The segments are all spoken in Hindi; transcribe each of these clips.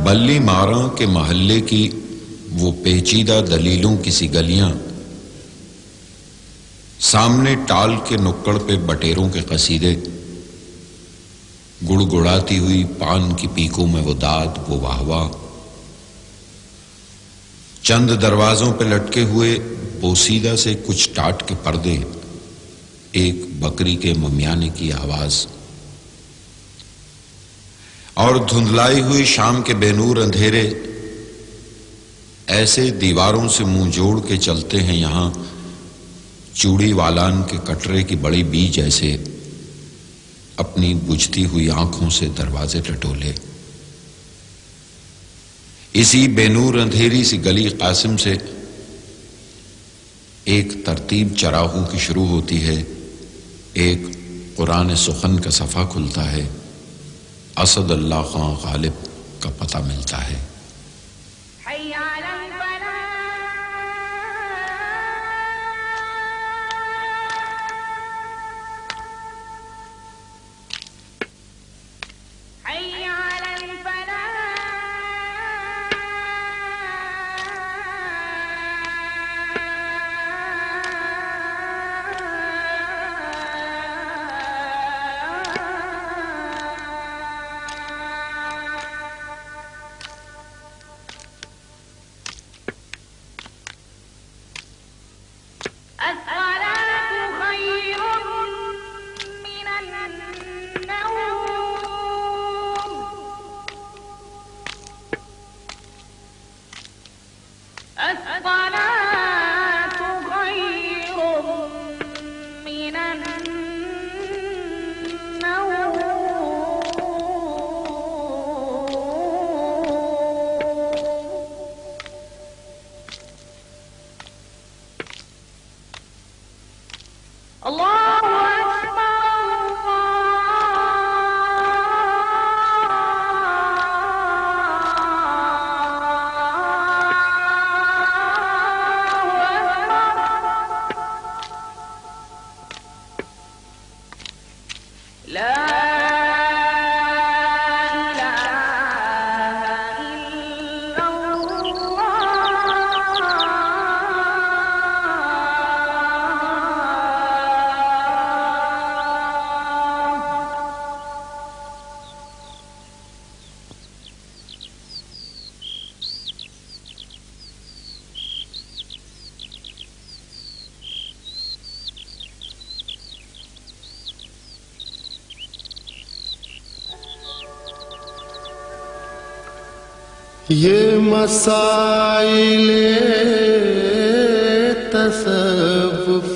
बल्ली मारा के महल्ले की वो पेचीदा दलीलों की सी गलियां, सामने टाल के नुक्कड़ पे बटेरों के कसीदे, गुड़गुड़ाती हुई पान की पीकों में वो दाद वो वाहवा, चंद दरवाजों पे लटके हुए बोसीदा से कुछ टाट के पर्दे, एक बकरी के ममियाने की आवाज और धुंधलाई हुई शाम के बेनूर अंधेरे ऐसे दीवारों से मुंह जोड़ के चलते हैं यहां चूड़ी वालान के कटरे की बड़ी बीज ऐसे अपनी बुझती हुई आंखों से दरवाजे टटोले। इसी बेनूर अंधेरी सी गली कासिम से एक तरतीब चराहू की शुरू होती है, एक कुरान सुखन का सफ़ा खुलता है, असद अल्लाह खां गालिब का पता मिलता है। ये मसाइले तसव्वुफ,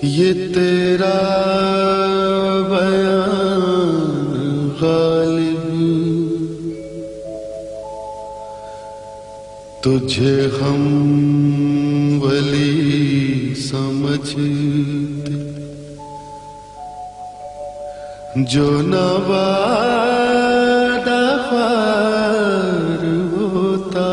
ये तेरा बयान गालिब, तुझे हम वली समझते जो नवादा ख्वार होता।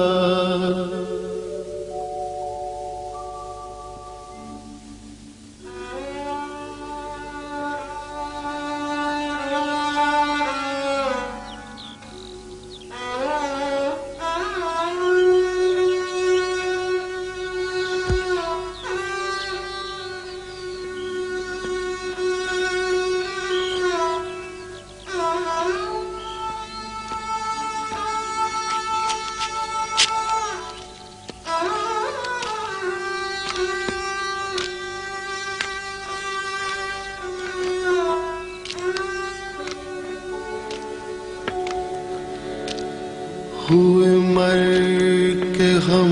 कि हम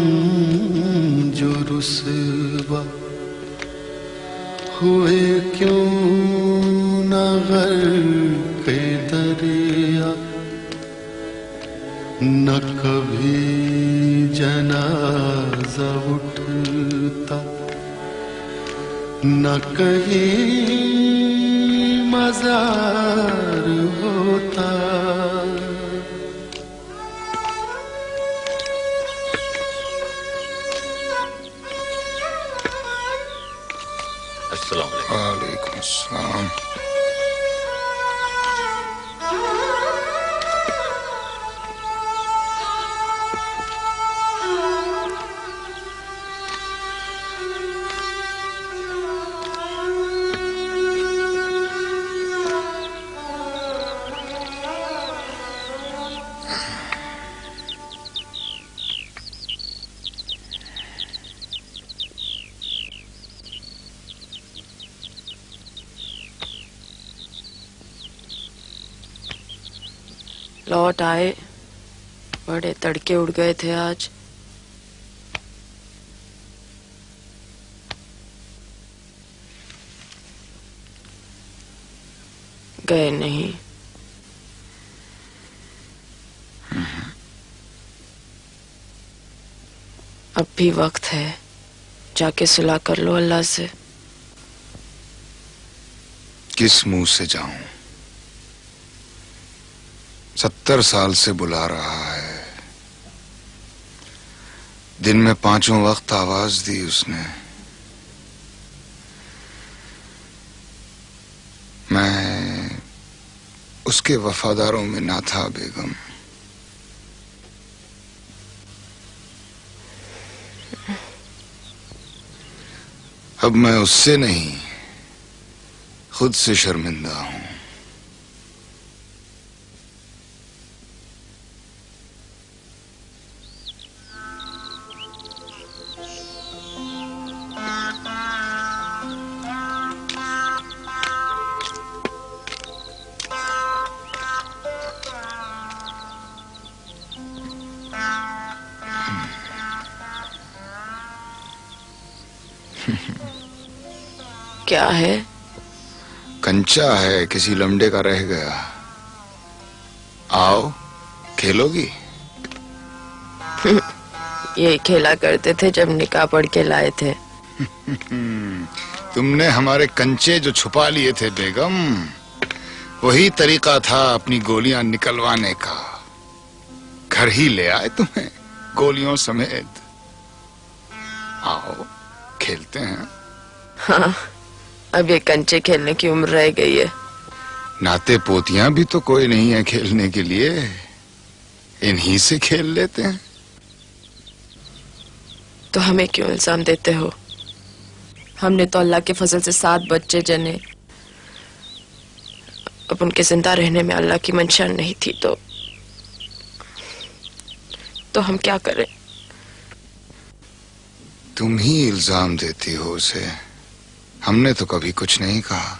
जो रुसवा हुए क्यों न गर्क़ दरिया, न कभी जनाजा उठता, न कहीं मज़ार होता। अस्सलाम वालेकुम अस्सलाम। लौट आए, बड़े तड़के उड़ गए थे आज। गए नहीं। अब भी वक्त है, जाके सुलह कर लो अल्लाह से। किस मुंह से जाऊं? 70 साल से बुला रहा है। दिन में 5 वक्त आवाज दी उसने। मैं उसके वफादारों में ना था बेगम। अब मैं उससे नहीं, खुद से शर्मिंदा हूं। क्या है? कंचा है, किसी लमडे का रह गया। आओ, खेलोगी? ये खेला करते थे जब निकाह पढ़ के लाए थे। तुमने हमारे कंचे जो छुपा लिए थे बेगम, वही तरीका था अपनी गोलियां निकलवाने का। घर ही ले आए तुम्हें गोलियों समेत। आओ, खेलते हैं। हाँ, अब ये कंचे खेलने की उम्र रह गई है। नाते पोतियां भी तो कोई नहीं है खेलने के लिए, इन्हीं से खेल लेते हैं। तो हमें क्यों इल्जाम देते हो? हमने तो अल्लाह के फजल से 7 बच्चे जने। अब उनके जिंदा रहने में अल्लाह की मंशा नहीं थी तो हम क्या करें? तुम ही इल्जाम देती हो उसे, हमने तो कभी कुछ नहीं कहा।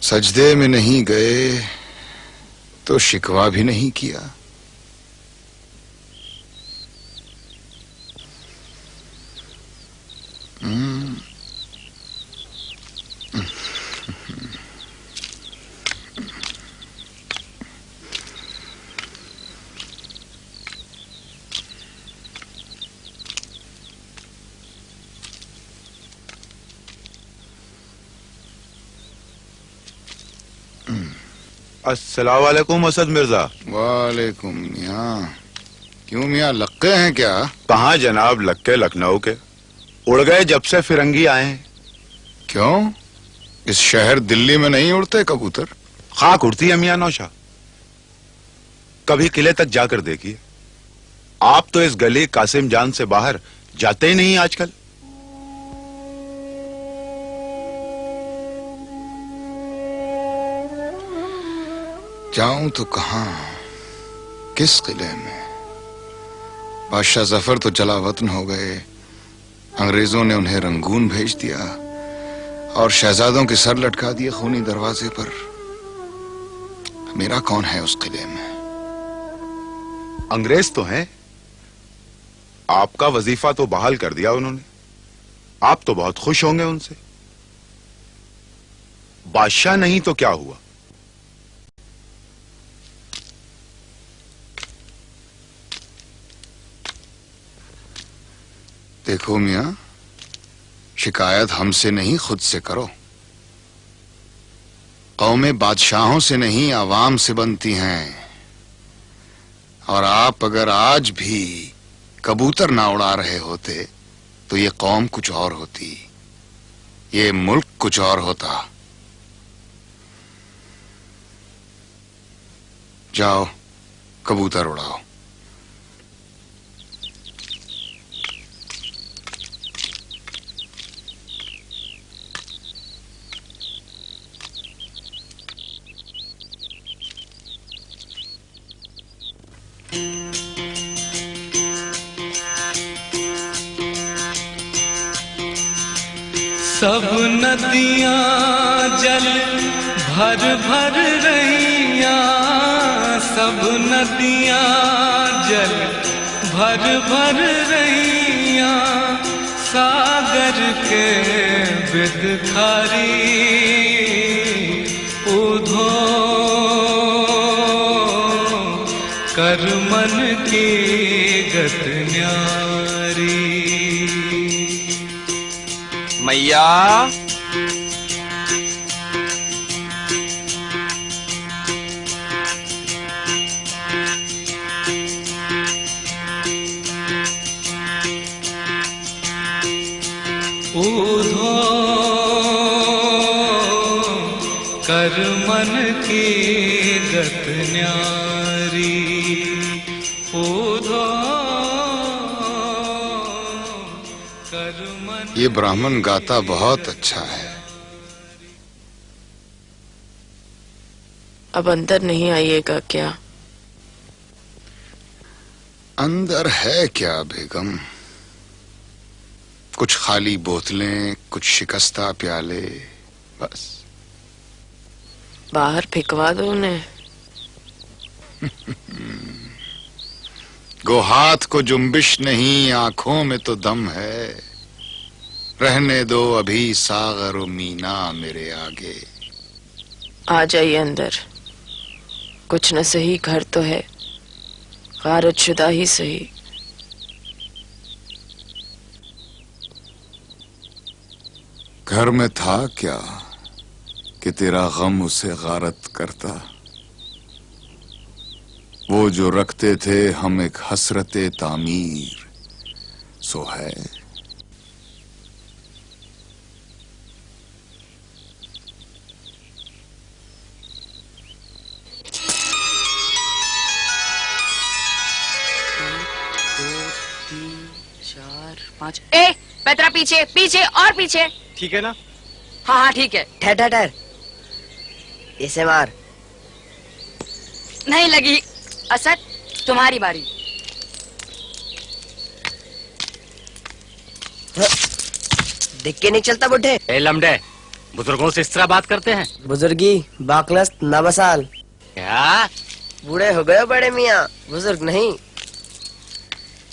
सजदे में नहीं गए तो शिकवा भी नहीं किया। अस्सलाम वालेकुम असद मिर्जा। वालेकुम मियां। क्यों मियां, लक्के हैं क्या? कहाँ जनाब, लक्के लखनऊ के उड़ गए जब से फिरंगी आए हैं। क्यों, इस शहर दिल्ली में नहीं उड़ते कबूतर? खाक उड़ती है मियां नौशा। कभी किले तक जाकर देखिए। आप तो इस गली कासिम जान से बाहर जाते ही नहीं आजकल। जाऊं तो कहां, किस किले में? बादशाह जफर तो जलावतन हो गए, अंग्रेजों ने उन्हें रंगून भेज दिया और शहजादों के सर लटका दिए खूनी दरवाजे पर। मेरा कौन है उस किले में? अंग्रेज तो हैं, आपका वजीफा तो बहाल कर दिया उन्होंने, आप तो बहुत खुश होंगे उनसे। बादशाह नहीं तो क्या हुआ? देखो मियां, शिकायत हमसे नहीं खुद से करो। कौमें बादशाहों से नहीं आवाम से बनती हैं, और आप अगर आज भी कबूतर ना उड़ा रहे होते तो ये कौम कुछ और होती, ये मुल्क कुछ और होता। जाओ कबूतर उड़ाओ। सब नदियां जल भर भर रहियां, सब नदियां जल भर भर रहियां, सागर के बिदखारी उधो कर मन की गत न्यारी। मैया उधो कर मन की गत न्यारी, उधो कर मन। ये ब्राह्मण गाता बहुत अच्छा है। अब अंदर नहीं आइएगा क्या? अंदर है क्या बेगम? कुछ खाली बोतलें, कुछ शिकस्ता प्याले, बस। बाहर फेंकवा दो उन्हें। गो हाथ को जुम्बिश नहीं, आंखों में तो दम है। रहने दो अभी सागर और मीना मेरे आगे। आ जाइए अंदर। कुछ न सही घर तो है, गारत शुदा ही सही। घर में था क्या कि तेरा गम उसे गारत करता? वो जो रखते थे हम एक हसरते तामीर, सो है। ए, पेत्रा पीछे पीछे और पीछे। ठीक है ना? हाँ हाँ ठीक है। ठहर ठहर ठहर, इसे मार। नहीं लगी। असद तुम्हारी बारी। दिख के नहीं चलता बुढ़े। ए लमडे, बुजुर्गों से इस तरह बात करते हैं? बुजुर्गी बाकलस्त नबसाल। क्या? बूढ़े हो गए बड़े मियाँ, बुजुर्ग नहीं।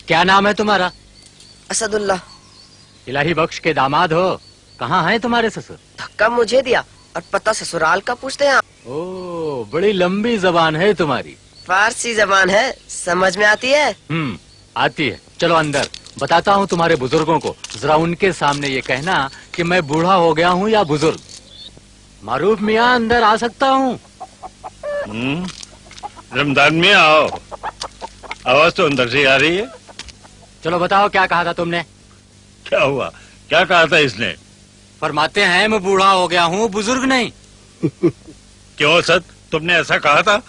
क्या नाम है तुम्हारा? असदुल्लाह। इलाही बख्श के दामाद हो? कहाँ हैं तुम्हारे ससुर? धक्का मुझे दिया और पता ससुराल का पूछते हैं। ओ, बड़ी लंबी जबान है तुम्हारी। फारसी जबान है, समझ में आती है? आती है। चलो अंदर, बताता हूँ तुम्हारे बुजुर्गों को। जरा उनके सामने ये कहना कि मैं बूढ़ा हो गया हूँ या बुजुर्ग। मारूफ मियाँ, अंदर आ सकता हूँ? रमजान में आओ। आवाज तो अंदर से आ रही है। चलो बताओ, क्या कहा था तुमने? क्या हुआ? क्या कहा था इसने? फरमाते हैं मैं बूढ़ा हो गया हूँ, बुजुर्ग नहीं। क्यों सद, तुमने ऐसा कहा था?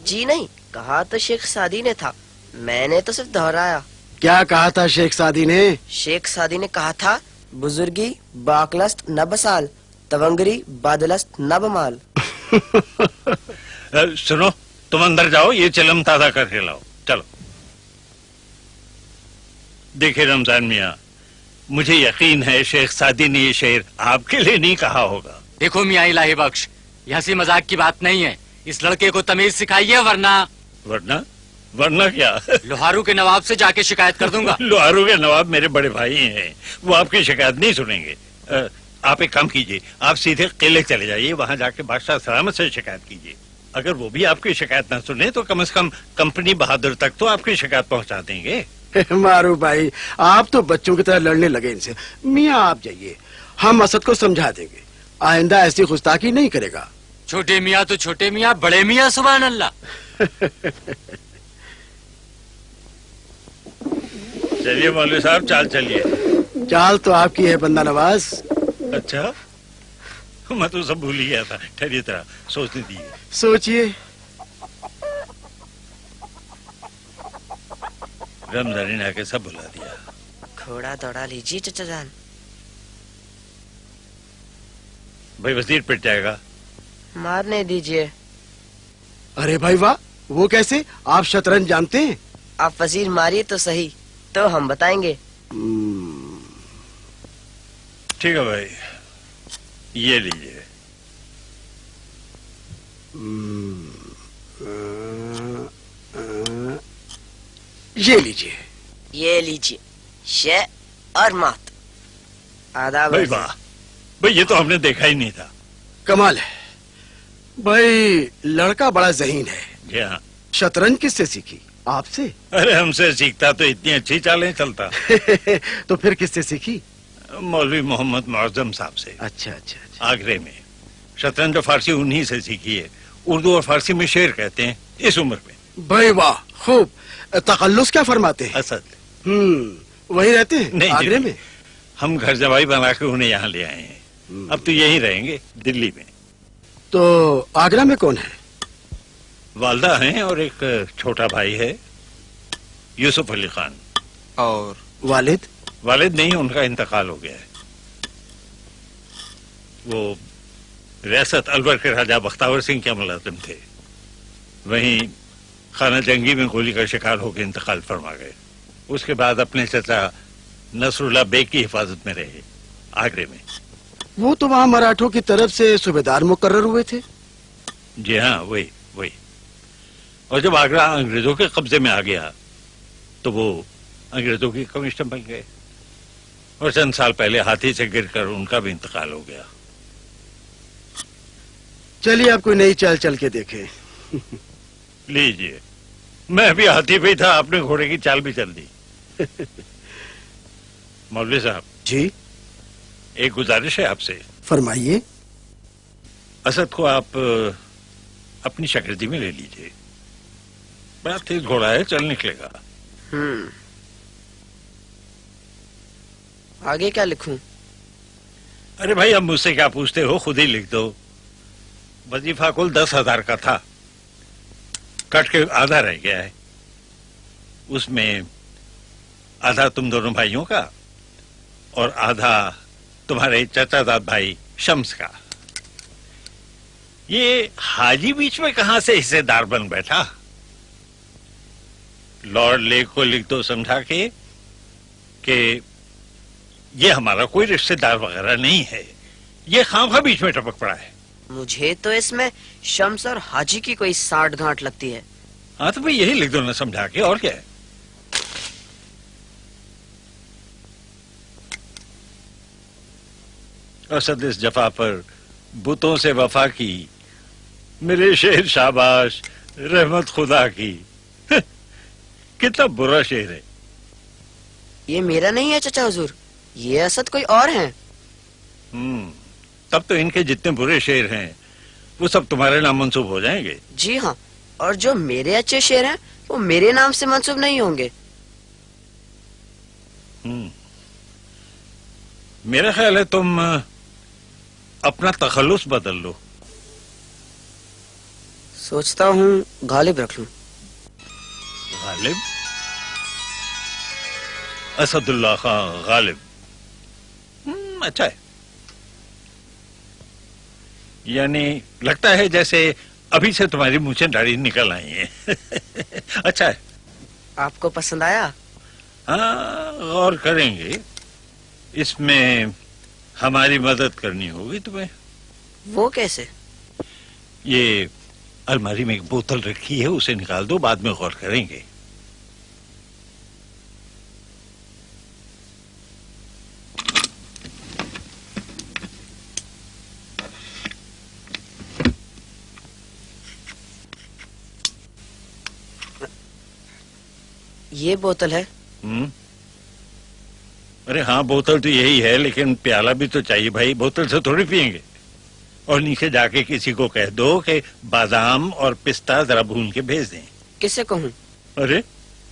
जी नहीं, कहा तो शेख सादी ने था, मैंने तो सिर्फ दोहराया। क्या कहा था शेख सादी ने? शेख सादी ने कहा था, बुजुर्गी बाकलस्त नबसाल, तवंगरी बादलस्त नबमाल। सुनो, तुम अंदर जाओ, ये चिलम ताजा करके लाओ। चलो। देखिए रमजान मियाँ, मुझे यकीन है शेख सादी ने ये शेर आपके लिए नहीं कहा होगा। देखो मियाँ इलाही बख्श, ये हंसी मजाक की बात नहीं है। इस लड़के को तमीज सिखाइए, वरना। वरना? वरना क्या? लोहारू के नवाब से जाके शिकायत कर दूंगा। लोहारू के नवाब मेरे बड़े भाई हैं, वो आपकी शिकायत नहीं सुनेंगे। आप एक काम कीजिए, आप सीधे किले चले जाइए, वहां जाके बादशाह सलामत से शिकायत कीजिए। अगर वो भी आपकी शिकायत न सुने तो कम से कम कंपनी बहादुर तक तो आपकी शिकायत पहुंचा देंगे। मारू भाई, आप तो बच्चों की तरह लड़ने लगे इनसे। मियाँ आप जाइए, हम असद को समझा देंगे, आइंदा ऐसी गुस्ताखी नहीं करेगा। छोटे मियाँ तो छोटे मियाँ, बड़े मियाँ सुभान अल्लाह। चलिए मौलवी साहब, चाल चलिए। चाल तो आपकी है बंदा नवाज। अच्छा, मैं तो सब भूल ही गया था। ठहरिए तरह सोचने दीजिए। सोचिए। रमजानी ने आके सब भुला दिया। घोड़ा दौड़ा लीजिए चचा जान। भाई वजीर पिट जाएगा। मारने दीजिए। अरे भाई वाह, वो कैसे? आप शतरंज जानते हैं? आप वजीर मारिए तो सही, तो हम बताएंगे। ठीक है भाई, ये लीजिए। ये लीजिए। ये लीजिए। शे और मात। आदाब। भाई वाह, भाई ये तो हमने देखा ही नहीं था। कमाल है भाई, लड़का बड़ा ज़हीन है। जी हाँ। शतरंज किससे सीखी? आपसे? अरे हमसे सीखता तो इतनी अच्छी चालें चलता। तो फिर किससे सीखी? मौलवी मोहम्मद मुअज्जम साहब से। अच्छा अच्छा अच्छा। आगरे में। शतरंज फारसी उन्हीं से सीखी है। उर्दू और फारसी में शेर कहते हैं इस उम्र में। भाई वाह, खूब। तकल्लुस क्या फरमाते हैं? असद। वही रहते हैं नहीं आगरे में? हम घर जवाई बना के उन्हें यहाँ ले आए हैं। अब तो यहीं रहेंगे, दिल्ली में। तो आगरा में कौन है? वालदा हैं और एक छोटा भाई है, यूसुफ अली खान। और वालिद? वालिद नहीं, उनका इंतकाल हो गया है। वो रियासत अलवर के राजा बख्तावर सिंह के मुलाजिम थे। वहीं खाना जंगी में गोली का शिकार होकर इंतकाल फरमा गए। उसके बाद अपने चचा नसरुल्लाह बेग की हिफाजत में रहे आगरे में। वो तो वहाँ मराठों की तरफ से सूबेदार मुकर्रर हुए थे। जी हाँ, वही वही। और जब आगरा अंग्रेजों के कब्जे में आ गया तो वो अंग्रेजों की कमिश्नर बन गए। और चंद साल पहले हाथी से गिरकर उनका भी इंतकाल हो गया। चलिए आप कोई नई चाल चल के देखें। लीजिए, मैं भी हाथी पे ही था, आपने घोड़े की चाल भी चल दी। मौलवी साहब जी, एक गुजारिश है आपसे। फरमाइए। असद को आप अपनी शागिर्दी में ले लीजिए। बड़ा तेज घोड़ा है, चल निकलेगा। आगे क्या लिखूं? अरे भाई, अब मुझसे क्या पूछते हो, खुद ही लिख दो। वजीफा कुल 10,000 का था, कट के आधा रह गया है। उसमें आधा तुम दोनों भाइयों का और आधा तुम्हारे चाचाजाद भाई शम्स का। ये हाजी बीच में कहां से हिस्सेदार बन बैठा? लॉर्ड लेक को लिख दो समझा के कि ये हमारा कोई रिश्तेदार वगैरह नहीं है, ये खामखा बीच में टपक पड़ा है। मुझे तो इसमें शम्स और हाजी की कोई साठ गांठ लगती है। हाँ तो भाई यही लिख दो ना समझा के, और क्या है। असद इस जफा पर बुतों से वफा की, मेरे शेर शाबाश रहमत खुदा की। कितना बुरा शेर है। ये मेरा नहीं है चचा हुजूर, ये असद कोई और हैं। तब तो इनके जितने बुरे शेर हैं वो सब तुम्हारे नाम मंसूब हो जाएंगे। जी हाँ, और जो मेरे अच्छे शेर हैं वो मेरे नाम से मंसूब नहीं होंगे। मेरा ख्याल है तुम अपना तखल्लुस बदल लो। सोचता हूँ गालिब रख लूं। गालिब? असदुल्लाह खान गालिब। अच्छा है। यानी लगता है जैसे अभी से तुम्हारी मूंछें दाढ़ी निकल आई हैं। अच्छा है। आपको पसंद आया? हाँ, गौर करेंगे। इसमें हमारी मदद करनी होगी तुम्हें। वो कैसे? ये अलमारी में एक बोतल रखी है, उसे निकाल दो, बाद में गौर करेंगे। ये बोतल है। अरे हाँ, बोतल तो यही है, लेकिन प्याला भी तो चाहिए भाई, बोतल से थोड़ी पियेंगे। और नीचे जाके किसी को कह दो कि बादाम और पिस्ता जरा भून के भेज दें। किससे कहूँ? अरे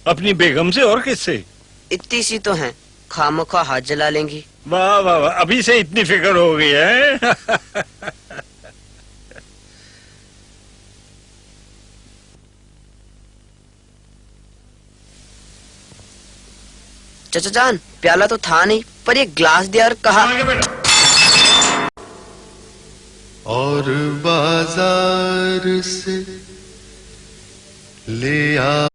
अपनी बेगम से, और किससे? इतनी सी तो है, खामखा हाथ जला लेंगी। वाह वाह वाह, अभी से इतनी फिक्र हो गई है। चाचा जान, प्याला तो था नहीं, पर ये ग्लास दिया और कहा और बाजार से ले आ